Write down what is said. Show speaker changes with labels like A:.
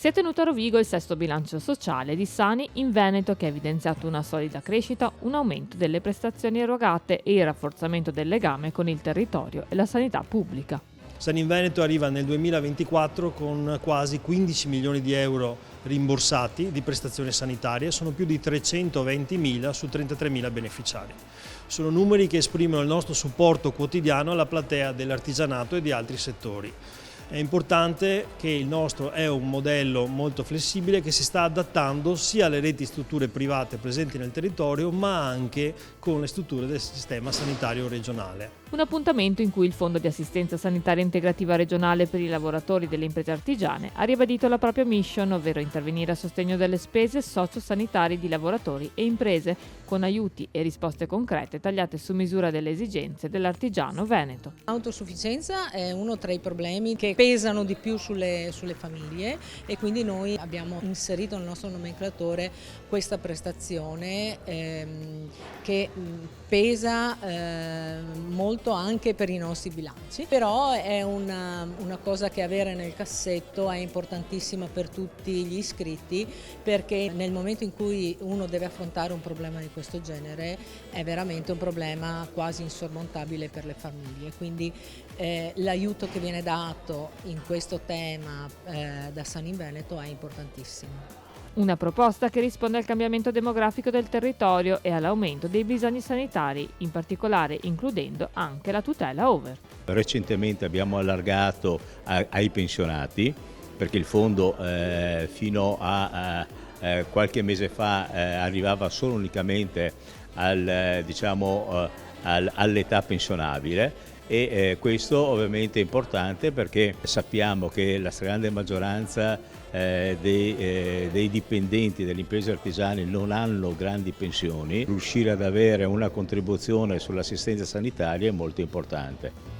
A: Si è tenuto a Rovigo il sesto bilancio sociale di Sani in Veneto, che ha evidenziato una solida crescita, un aumento delle prestazioni erogate e il rafforzamento del legame con il territorio e la sanità pubblica.
B: Sani in Veneto arriva nel 2024 con quasi 15 milioni di euro rimborsati di prestazioni sanitarie, sono più di 320.000 su 33.000 beneficiari. Sono numeri che esprimono il nostro supporto quotidiano alla platea dell'artigianato e di altri settori. È importante che il nostro è un modello molto flessibile che si sta adattando sia alle reti strutture private presenti nel territorio, ma anche con le strutture del sistema sanitario regionale.
A: Un appuntamento in cui il Fondo di Assistenza Sanitaria Integrativa Regionale per i lavoratori delle imprese artigiane ha ribadito la propria mission, ovvero intervenire a sostegno delle spese sociosanitarie di lavoratori e imprese, con aiuti e risposte concrete tagliate su misura delle esigenze dell'artigiano veneto.
C: L'autosufficienza è uno tra i problemi che pesano di più sulle famiglie e quindi noi abbiamo inserito nel nostro nomenclatore questa prestazione che pesa molto anche per i nostri bilanci, però è una cosa che avere nel cassetto è importantissima per tutti gli iscritti, perché nel momento in cui uno deve affrontare un problema di questo genere è veramente un problema quasi insormontabile per le famiglie, quindi l'aiuto che viene dato in questo tema da Sani in Veneto è importantissimo.
A: Una proposta che risponde al cambiamento demografico del territorio e all'aumento dei bisogni sanitari, in particolare includendo anche la tutela over.
D: Recentemente abbiamo allargato ai pensionati, perché il fondo fino a qualche mese fa arrivava solo unicamente all'età pensionabile. E questo ovviamente è importante perché sappiamo che la stragrande maggioranza dei dipendenti delle imprese artigiane non hanno grandi pensioni. Riuscire ad avere una contribuzione sull'assistenza sanitaria è molto importante.